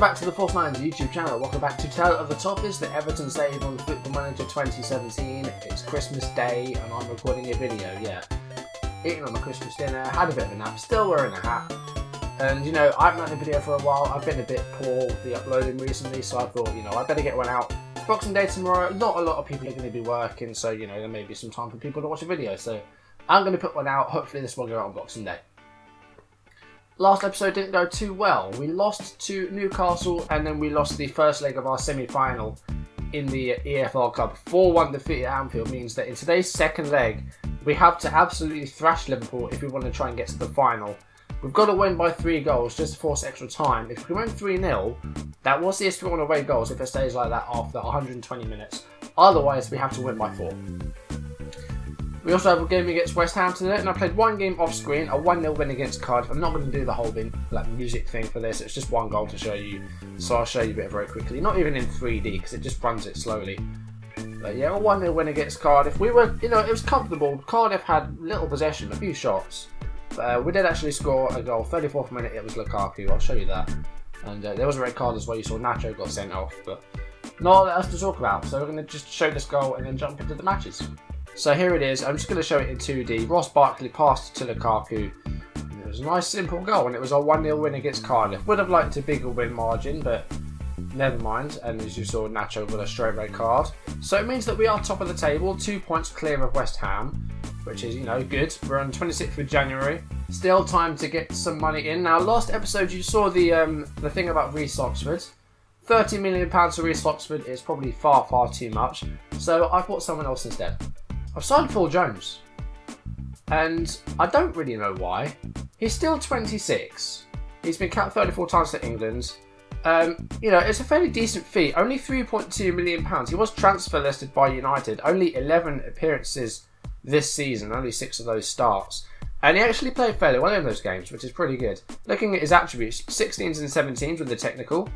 back to the False Nines YouTube channel. Welcome back to Tale of the Toffees, the Everton save on Football Manager 2017. It's Christmas Day and I'm recording a video, Eating on my Christmas dinner, had a bit of a nap, still wearing a hat. And you know, I haven't done a video for a while. I've been a bit poor with the uploading recently, so I thought, I better get one out. Boxing Day tomorrow, not a lot of people are going to be working, so there may be some time for people to watch a video. So I'm going to put one out. Hopefully this will go out on Boxing Day. Last episode didn't go too well. We lost to Newcastle and then we lost the first leg of our semi-final in the EFL Cup. 4-1 defeat at Anfield means that in today's second leg, we have to absolutely thrash Liverpool if we want to try and get to the final. We've got to win by 3 goals just to force extra time. If we win 3-0, that will see us through on away goals if it stays like that after 120 minutes. Otherwise, we have to win by 4. We also have a game against West Ham today, and I played one game off screen, a 1-0 win against Cardiff. I'm not going to do the whole music thing for this, it's just one goal to show you, so I'll show you a bit very quickly. Not even in 3D, because it just runs it slowly. But yeah, a 1-0 win against Cardiff. We were, it was comfortable. Cardiff had little possession, a few shots. But we did actually score a goal, 34th minute, it was Lukaku, I'll show you that. And there was a red card as well, you saw Nacho got sent off, but not else to talk about. So we're going to just show this goal and then jump into the matches. So here it is, I'm just going to show it in 2D. Ross Barkley passed to Lukaku. It was a nice simple goal and it was a 1-0 win against Cardiff. Would have liked a bigger win margin, but never mind. And as you saw, Nacho got a straight red card. So it means that we are top of the table, 2 points clear of West Ham, which is, good. We're on 26th of January. Still time to get some money in. Now, last episode you saw the thing about Reece Oxford. £30 million for Reece Oxford is probably far, far too much. So I bought someone else instead. I've signed Phil Jones, and I don't really know why. He's still 26. He's been capped 34 times for England. It's a fairly decent fee. Only £3.2 million. He was transfer listed by United. Only 11 appearances this season. Only 6 of those starts. And he actually played fairly well in those games, which is pretty good. Looking at his attributes, 16s and 17s with the technical.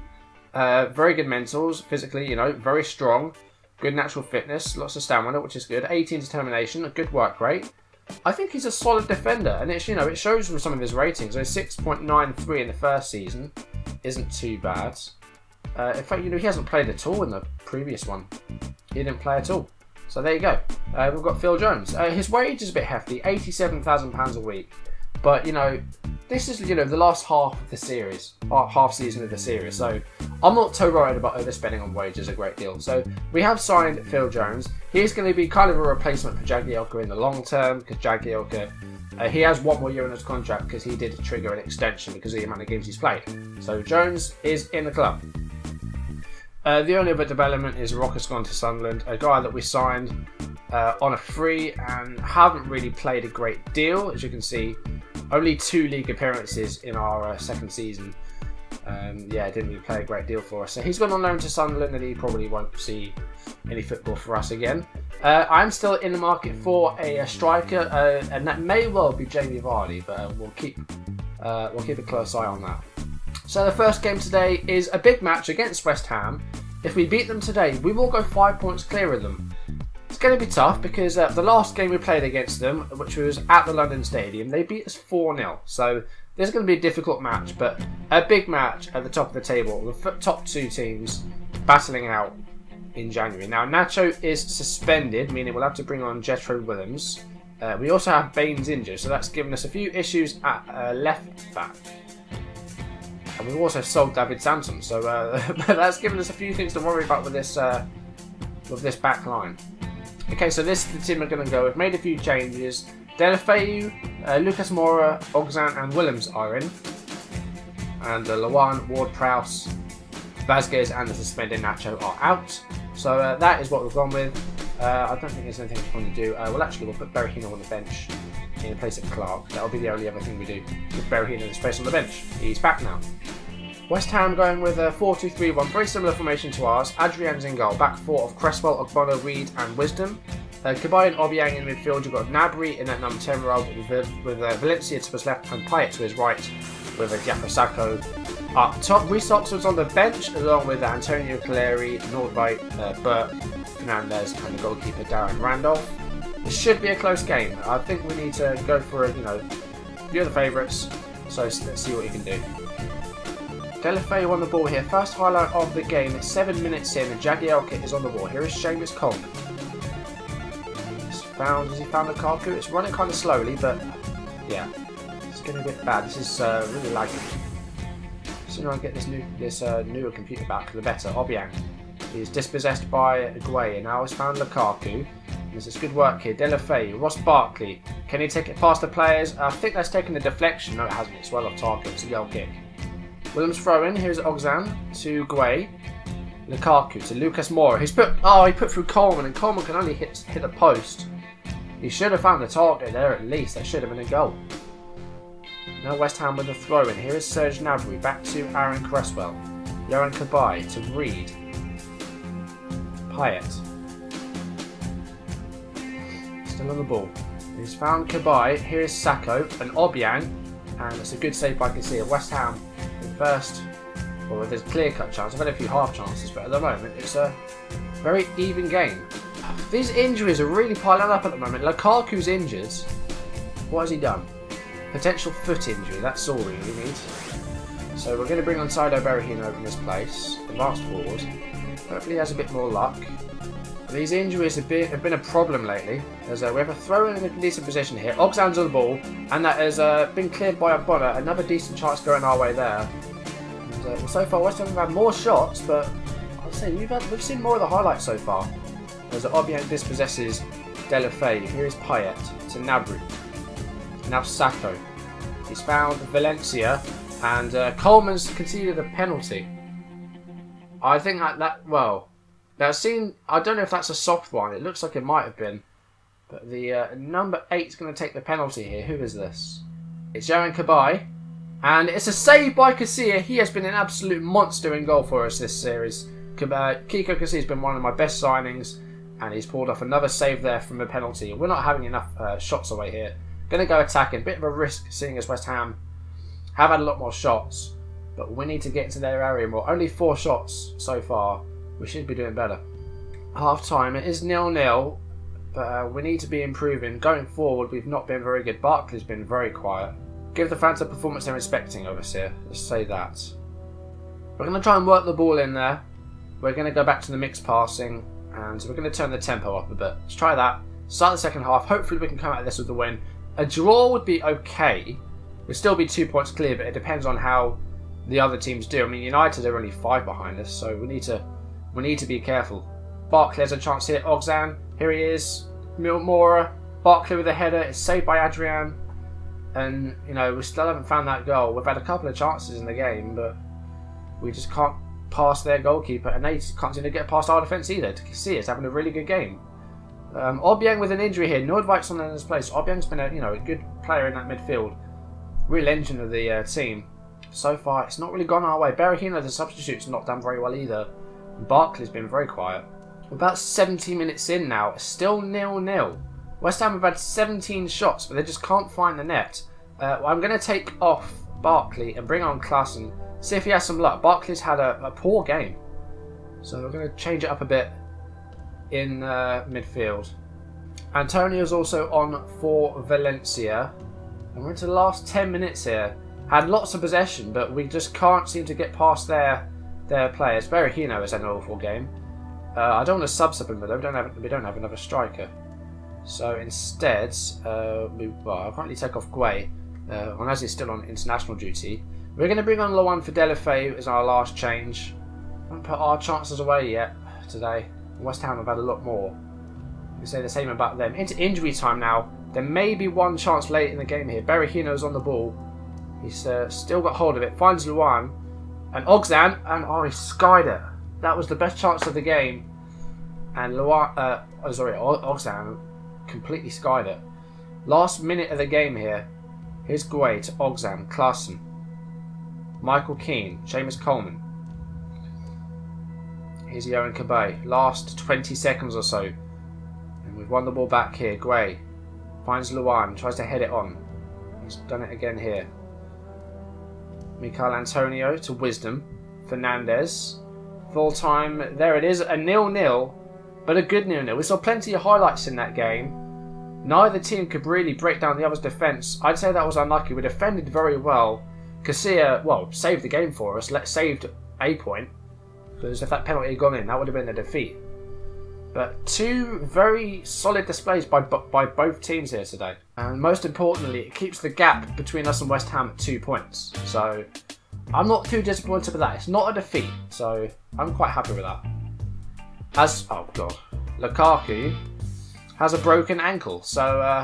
Very good mentals, physically, very strong. Good natural fitness, lots of stamina, which is good. 18 determination, a good work rate. I think he's a solid defender, and it shows from some of his ratings. So 6.93 in the first season isn't too bad. In fact, he hasn't played at all in the previous one. He didn't play at all. So there you go. We've got Phil Jones. His wage is a bit hefty, £87,000 a week. But this is the last half of the series, half season of the series. So I'm not too worried about overspending on wages a great deal. So we have signed Phil Jones. He's going to be kind of a replacement for Jagielka in the long term, because Jagielka, he has 1 more year in his contract because he did trigger an extension because of the amount of games he's played. So Jones is in the club. The only other development is Rock has gone to Sunderland, a guy that we signed on a free and haven't really played a great deal. As you can see, only 2 league appearances in our second season. Didn't really play a great deal for us. So he's gone on loan to Sunderland and he probably won't see any football for us again. I'm still in the market for a striker, and that may well be Jamie Vardy, but we'll keep a close eye on that. So the first game today is a big match against West Ham. If we beat them today, we will go 5 points clear of them. It's going to be tough because the last game we played against them, which was at the London Stadium, they beat us 4-0. So this is going to be a difficult match, but a big match at the top of the table. The top 2 teams battling out in January. Now, Nacho is suspended, meaning we'll have to bring on Jetro Willems. We also have Baines injured, so that's given us a few issues at left back. And we've also sold David Samson, so that's given us a few things to worry about with this back line. Okay, so this is the team we're going to go. We've made a few changes. Delafeu, Lucas Moura, Ogzan and Willems are in. And Lawan, Ward-Prowse, Vazquez and the suspended Nacho are out. So that is what we've gone with. I don't think there's anything we're going to do. We'll put Berahino on the bench in place of Clark. That'll be the only other thing we do. With Berahino in the space on the bench. He's back now. West Ham going with a 4-2-3-1, very similar formation to ours. Adrian's in goal, back 4 of Cresswell, Ogbono, Reed and Wisdom. Kabay and Obiang in midfield. You've got Gnabry in that number 10 role with Valencia to his left and Payet to his right, with Giappasacco up top. Reece Oxford's on the bench along with Antonio Caleri, Nordveit, Burt, Fernandez and the goalkeeper Darren Randolph. This should be a close game. I think we need to go for you're the favourites, so let's see what you can do. Delafeu on the ball here. First highlight of the game. It's 7 minutes in and Jagielka is on the ball. Here is Seamus Coleman. Has he found Lukaku? It's running kind of slowly, but yeah, it's getting a bit bad. This is really laggy. The sooner I get this newer computer back, the better. Obiang. He's dispossessed by Guay and now has found Lukaku. This is good work here. Delafeu, Ross Barkley. Can he take it past the players? I think that's taken a deflection. No, it hasn't. It's well off target. It's a goal kick. Williams throw in. Here's Oxan to Guay. Lukaku to Lucas Moura. He put through Coleman, and Coleman can only hit the post. He should have found the target there at least. That should have been a goal. Now West Ham with a throw in. Here is Serge Gnabry back to Aaron Cresswell. Yohan Cabaye to Reed. Payet. Still on the ball. He's found Cabaye. Here is Sacco and Obiang. And it's a good save by Casilla. West Ham in first. Well, there's a clear-cut chance. I've had a few half chances, but at the moment it's a very even game. These injuries are really piling up at the moment. Lukaku's injured. What has he done? Potential foot injury. That's all really needs. So we're going to bring on Saido Berahino in this place. Advanced forward. Hopefully he has a bit more luck. These injuries have been a problem lately. We have a throw in a decent position here. Oxan's on the ball, and that has been cleared by Abona. Another decent chance going our way there. And, well, so far West Ham have had more shots, but I'll say we've seen more of the highlights so far. As Obiang dispossesses Delafeu. Here is Payet to Gnabry. Now Sacco. He's found Valencia, and Coleman's conceded a penalty. I think well, now I don't know if that's a soft one. It looks like it might have been, but the number 8 is going to take the penalty here. Who is this? It's Yohan Cabaye, and it's a save by Casilla. He has been an absolute monster in goal for us this series. Kiko Casilla has been one of my best signings. And he's pulled off another save there from a penalty. We're not having enough shots away here. Going to go attacking. Bit of a risk seeing as West Ham have had a lot more shots. But we need to get into their area more. Only 4 shots so far. We should be doing better. Half time. It is 0-0. But we need to be improving. Going forward, we've not been very good. Barkley's been very quiet. Give the fans a performance they're expecting of us here. Let's say that. We're going to try and work the ball in there. We're going to go back to the mixed passing. And we're going to turn the tempo up a bit. Let's try that. Start the second half. Hopefully we can come out of this with a win. A draw would be okay. We'd still be 2 points clear, but it depends on how the other teams do. I mean, United are only 5 behind us, so we need to be careful. Barkley has a chance here. Oxan. Here he is. Moura. Barkley with a header. It's saved by Adrian. And, you know, we still haven't found that goal. We've had a couple of chances in the game, but we just can't past their goalkeeper, and they can't seem to get past our defence either. Casillas having a really good game. Obiang with an injury here. Nordvigt's on in his place. Obiang's been a good player in that midfield. Real engine of the team. So far, it's not really gone our way. Berahino, the substitute's not done very well either. Barkley's been very quiet. We're about 17 minutes in now. It's still 0-0. West Ham have had 17 shots, but they just can't find the net. I'm going to take off Barkley and bring on Klaassen. See if he has some luck. Barkley's had a poor game. So we're going to change it up a bit in midfield. Antonio's also on for Valencia. And we're into the last 10 minutes here. Had lots of possession, but we just can't seem to get past their players. Berahino has had an awful game. I don't want to sub him, but we don't have another striker. So instead, I'll currently take off Guay. And as he's still on international duty. We're going to bring on Lawan for Delafeu as our last change. We haven't put our chances away yet today. West Ham have had a lot more. We say the same about them. Into injury time now. There may be one chance late in the game here. Berahino's on the ball. He's still got hold of it. Finds Luan. And Oxan. And he skied it. That was the best chance of the game. And Oxan completely skied it. Last minute of the game here. Here's Guay to Oxan. Klaassen. Michael Keane, Seamus Coleman. Here's Yohan Cabaye. Last 20 seconds or so. And we've won the ball back here. Guay finds Luan, tries to head it on. He's done it again here. Michail Antonio to Wisdom. Fernandez. Full time. There it is. A 0-0. But a good 0-0. We saw plenty of highlights in that game. Neither team could really break down the other's defence. I'd say that was unlucky. We defended very well. Casilla, well, saved the game for us. Saved a point. Because if that penalty had gone in, that would have been a defeat. But two very solid displays by both teams here today. And most importantly, it keeps the gap between us and West Ham at 2 points. So I'm not too disappointed with that. It's not a defeat. So I'm quite happy with that. Oh god, Lukaku has a broken ankle. So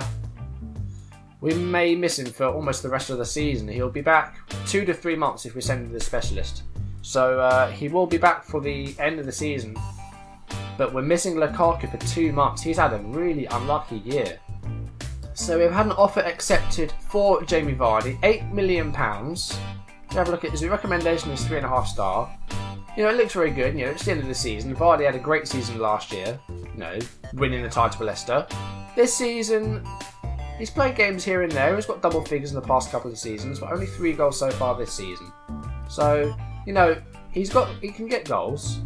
we may miss him for almost the rest of the season. He'll be back 2 to 3 months if we send him to the specialist. So he will be back for the end of the season. But we're missing Lukaku for 2 months. He's had a really unlucky year. So we've had an offer accepted for Jamie Vardy, £8 million. Have a look at his recommendation is 3.5 star. You know, it looks very good. You know, it's the end of the season. Vardy had a great season last year. You know, winning the title for Leicester. This season, he's played games here and there. He's got double figures in the past couple of seasons, but only 3 goals so far this season. So, you know, he can get goals.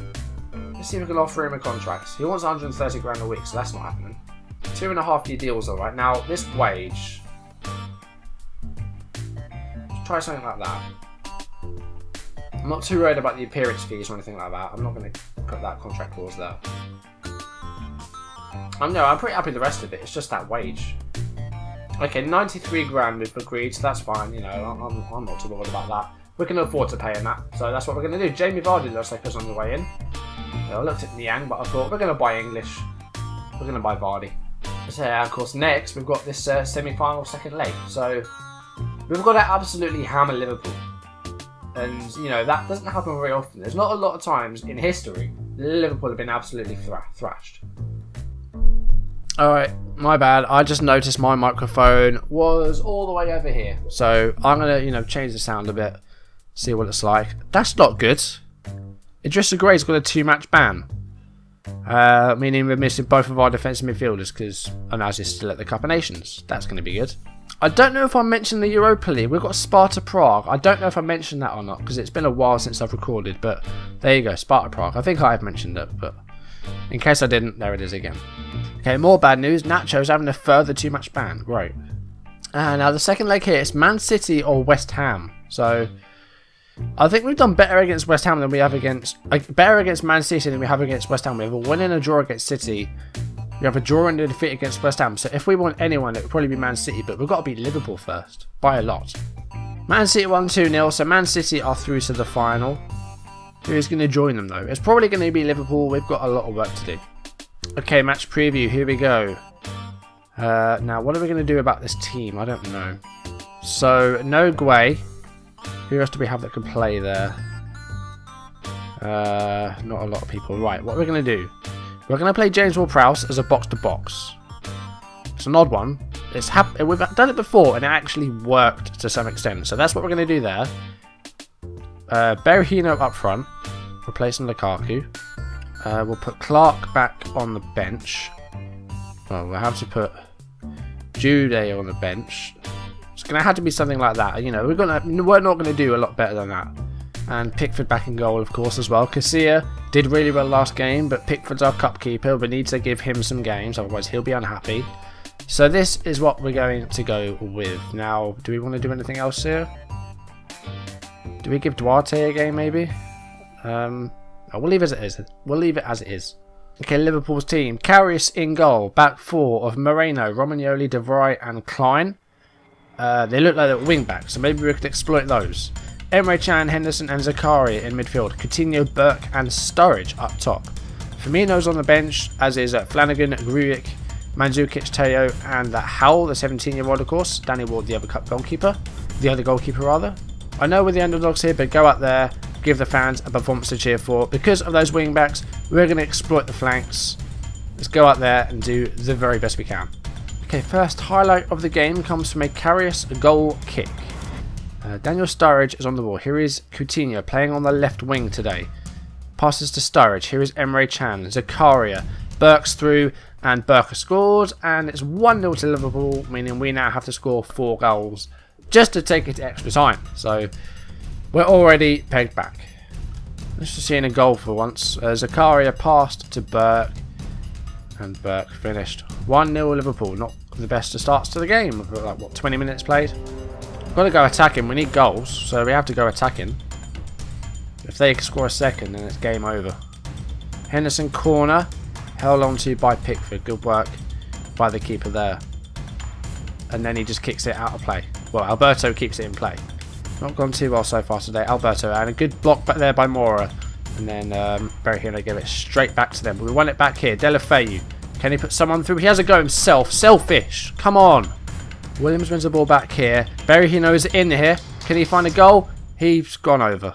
Let's see if we can offer him a contract. He wants 130 grand a week, so that's not happening. 2.5 year deals, alright. Now, this wage, let's try something like that. I'm not too worried about the appearance fees or anything like that. I'm not going to put that contract clause there. I'm pretty happy with the rest of it. It's just that wage. Okay, 93 grand we've agreed, so that's fine. You know, I'm not too worried about that. We can afford to pay him that, so that's what we're going to do. Jamie Vardy looks like he's on the way in. I looked at Niang, but I thought we're going to buy English. We're going to buy Vardy. So, of course, next we've got this semi-final second leg. So we've got to absolutely hammer Liverpool. And, you know, that doesn't happen very often. There's not a lot of times in history Liverpool have been absolutely thrashed. Alright, my bad. I just noticed my microphone was all the way over here. So I'm going to, you know, change the sound a bit. See what it's like. That's not good. Idrissa Gueye's got a 2-match ban. Meaning we're missing both of our defensive midfielders because Onaz is still at the Cup of Nations. That's going to be good. I don't know if I mentioned the Europa League. We've got Sparta Prague. I don't know if I mentioned that or not because it's been a while since I've recorded. But there you go, Sparta Prague. I think I have mentioned it, but in case I didn't, there it is again. Okay, more bad news. Nacho's having a further 2-match ban. Great. Now the second leg here is Man City or West Ham. So I think we've done better against West Ham than we have against Man City than we have against West Ham. We have a win and a draw against City. We have a draw and a defeat against West Ham. So if we want anyone, it would probably be Man City. But we've got to beat Liverpool first by a lot. Man City won 2-0. So Man City are through to the final. Who is going to join them though? It's probably going to be Liverpool. We've got a lot of work to do. Okay, match preview. Here we go. Now, what are we going to do about this team? I don't know. So, no Gueye. Who else do we have that can play there? Not a lot of people. Right, what we're going to do. We're going to play James Ward-Prowse as a box-to-box. It's an odd one. We've done it before and it actually worked to some extent. So that's what we're going to do there. Berahino up front. Replacing Lukaku. We'll put Clark back on the bench. Well, we'll have to put Jude on the bench. It's going to have to be something like that. You know, we're not going to do a lot better than that. And Pickford back in goal, of course, as well. Casilla did really well last game, but Pickford's our cup keeper. We need to give him some games, otherwise he'll be unhappy. So this is what we're going to go with. Now, do we want to do anything else here? Do we give Duarte a game, maybe? We'll leave it as it is. We'll leave it as it is. Okay, Liverpool's team. Karius in goal. Back four of Moreno, Romagnoli, De Vrij and Klein. They look like they're wing backs, so maybe we could exploit those. Emre Can, Henderson and Zakaria in midfield. Coutinho, Burke and Sturridge up top. Firmino's on the bench, as is Flanagan, Grujic, Mandzukic, Teo and Howell, the 17-year-old of course. Danny Ward, the other goalkeeper. I know we're the underdogs here, but go out there, give the fans a performance to cheer for. Because of those wing backs, we're going to exploit the flanks. Let's go out there and do the very best we can. Okay, first highlight of the game comes from a Karius goal kick. Daniel Sturridge is on the ball. Here is Coutinho playing on the left wing today. Passes to Sturridge. Here is Emre Can. Zakaria. Burke's through and Burke has scored. And it's 1-0 to Liverpool, meaning we now have to score 4 goals just to take it to extra time. So we're already pegged back. Let's just see a goal for once. Zakaria passed to Burke. And Burke finished 1-0 Liverpool. Not the best of starts to the game. Like, what, 20 minutes played? got to go attacking. We need goals, so we have to go attacking. If they score a second, then it's game over. Henderson corner, held on to by Pickford. Good work by the keeper there. And then he just kicks it out of play. Well, Alberto keeps it in play. Not gone too well so far today. Alberto, and a good block back there by Mora. And then Berahino gave it straight back to them. But we want it back here. Deulofeu. Can he put someone through? He has a go himself. Selfish. Come on. Williams wins the ball back here. Berahino is in here. Can he find a goal? He's gone over.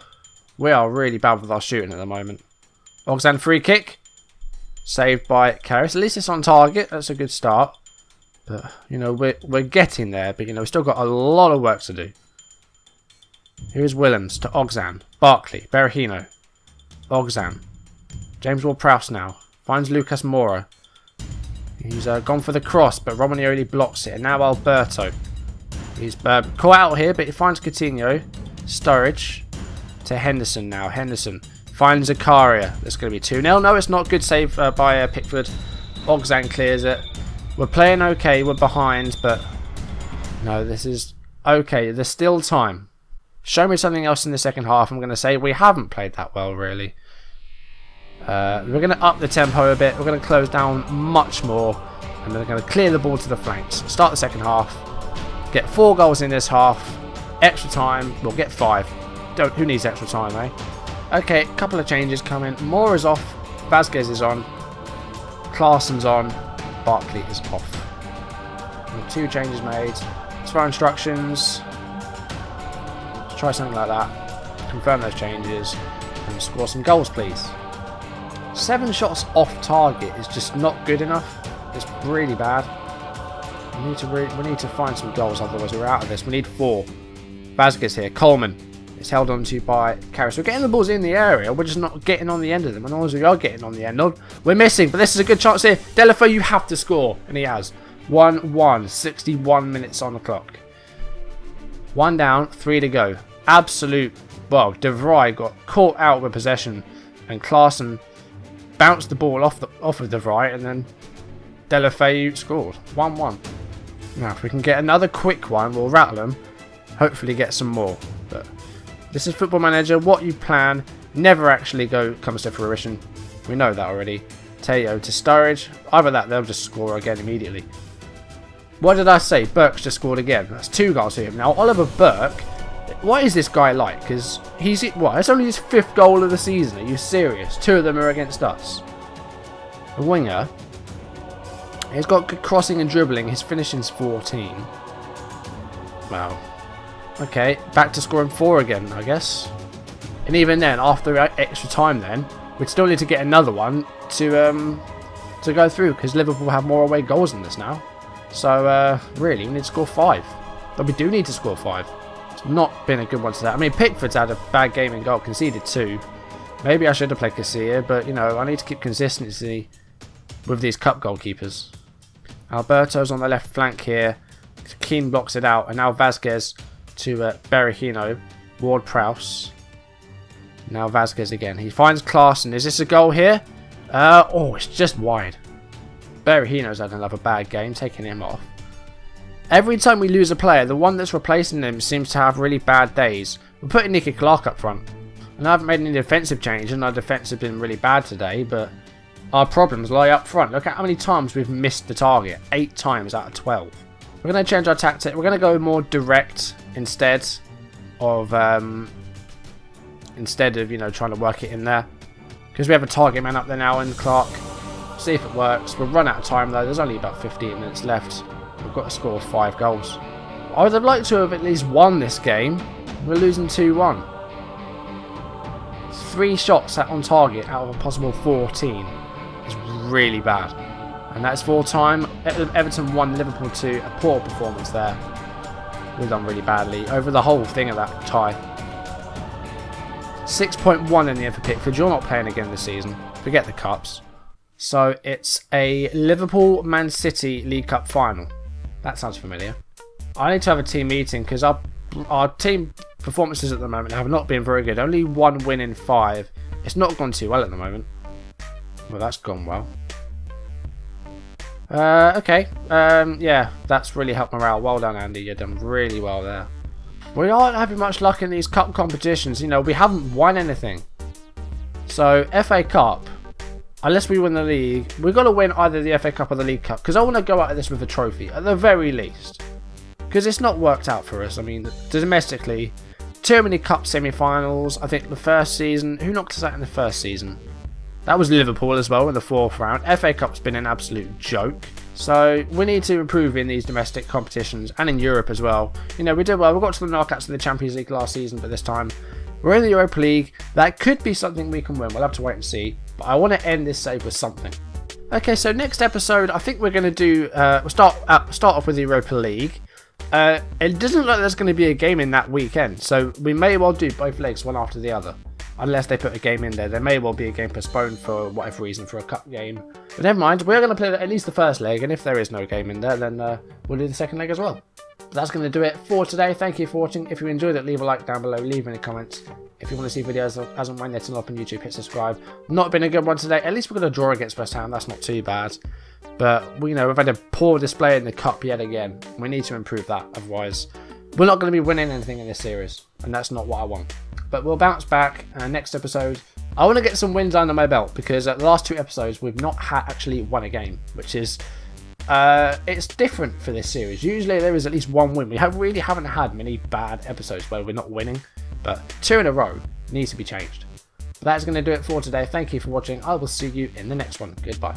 We are really bad with our shooting at the moment. Oxan free kick. Saved by Karras. At least it's on target. That's a good start. But, you know, we're getting there. But, you know, we've still got a lot of work to do. Here's Williams to Oxan. Barkley. Berahino. Oxan. James Ward-Prowse now. Finds Lucas Moura. He's gone for the cross, but Romagnoli blocks it. And now Alberto. He's caught out here, but he finds Coutinho. Sturridge to Henderson now. Henderson finds Zakaria. That's going to be 2-0. No, it's not. Good save by Pickford. Oxan clears it. We're playing okay. We're behind, but no, this is okay. There's still time. Show me something else in the second half. I'm going to say we haven't played that well, really. We're going to up the tempo a bit. We're going to close down much more. And we're going to clear the ball to the flanks. Start the second half. Get 4 goals in this half. Extra time. We'll get 5. Who needs extra time, eh? Okay, a couple of changes coming. Moore is off. Vazquez is on. Klaasen's on. Barkley is off. And 2 changes made. As far instructions. Let's try something like that. Confirm those changes. And score some goals, please. 7 shots off target is just not good enough. It's really bad. We need to find some goals, otherwise we're out of this. We need 4. Vazquez here. Coleman is held onto by Karras. We're getting the balls in the area. We're just not getting on the end of them. And as we are getting on the end of, we're missing. But this is a good chance here. Deulofeu, you have to score. And he has. 1-1. 61 minutes on the clock. 1 down, 3 to go. Absolute. Well, De Vrij got caught out with possession. And Klaasen bounced the ball off of De Vrij, and then Deulofeu scored. 1-1. Now, if we can get another quick one, we'll rattle them. Hopefully get some more. But this is Football Manager. What you plan never actually comes to fruition. We know that already. Teo to Sturridge. Either that, they'll just score again immediately. What did I say? Burke's just scored again. That's 2 goals to him. Now, Oliver Burke, what is this guy like? Because it's only his 5th goal of the season. Are you serious? 2 of them are against us. The winger, he's got good crossing and dribbling. His finishing's 14. Wow. Okay, back to scoring 4 again, I guess. And even then, after extra time then, we'd still need to get another one to go through, because Liverpool have more away goals than this now. So, really, we need to score 5. But we do need to score 5. It's not been a good one to that. I mean, Pickford's had a bad game in goal, conceded 2. Maybe I should have played Casilla, but, you know, I need to keep consistency with these cup goalkeepers. Alberto's on the left flank here. Keane blocks it out, and now Vazquez to Berahino. Ward-Prowse. Now Vazquez again. He finds Klaasen. Is this a goal here? Oh, it's just wide. Berahino's had another bad game, taking him off. Every time we lose a player, the one that's replacing him seems to have really bad days. We're putting Nicky Clark up front. And I haven't made any defensive change, and our defence has been really bad today, but our problems lie up front. Look at how many times we've missed the target. 8 times out of 12. We're going to change our tactic. We're going to go more direct instead of you know, trying to work it in there. Because we have a target man up there now in Clark. See if it works. We'll run out of time though. There's only about 15 minutes left. We've got to score 5 goals. I would have liked to have at least won this game. We're losing 2-1. 3 shots on target out of a possible 14 is really bad. And that's full time. Everton 1, Liverpool 2. A poor performance there. We've done really badly over the whole thing of that tie. 6.1 in the end for Pickford. You're not playing again this season. Forget the cups. So it's a Liverpool-Man City League Cup final. That sounds familiar. I need to have a team meeting because our team performances at the moment have not been very good. Only 1 win in 5. It's not gone too well at the moment. Well, that's gone well. Okay. Yeah, that's really helped morale. Well done, Andy. You've done really well there. We aren't having much luck in these cup competitions. You know, we haven't won anything. So, FA Cup, unless we win the league, we've got to win either the FA Cup or the League Cup. Because I want to go out of this with a trophy, at the very least. Because it's not worked out for us. I mean, domestically, too many cup semi-finals. I think the first season, who knocked us out in the first season? That was Liverpool as well in the 4th round. FA Cup's been an absolute joke. So we need to improve in these domestic competitions and in Europe as well. You know, we did well. We got to the knockouts of the Champions League last season, but this time we're in the Europa League. That could be something we can win. We'll have to wait and see. But I want to end this save with something. Okay, so next episode, I think we're going to do. We'll start off with the Europa League. It doesn't look like there's going to be a game in that weekend, so we may well do both legs one after the other. Unless they put a game in there. There may well be a game postponed for whatever reason for a cup game. But never mind, we're going to play at least the first leg, and if there is no game in there, then we'll do the second leg as well. But that's going to do it for today. Thank you for watching. If you enjoyed it, leave a like down below, leave any comments. If you want to see videos as and when they're turn up on YouTube, hit subscribe. Not been a good one today. At least we're going to draw against West Ham. That's not too bad. But, you know, we've had a poor display in the cup yet again. We need to improve that. Otherwise, we're not going to be winning anything in this series. And that's not what I want. But we'll bounce back next episode. I want to get some wins under my belt because the last 2 episodes we've not actually won a game, which is it's different for this series. Usually there is at least one win. We really haven't had many bad episodes where we're not winning, but 2 in a row needs to be changed. But that's going to do it for today. Thank you for watching. I will see you in the next one. Goodbye.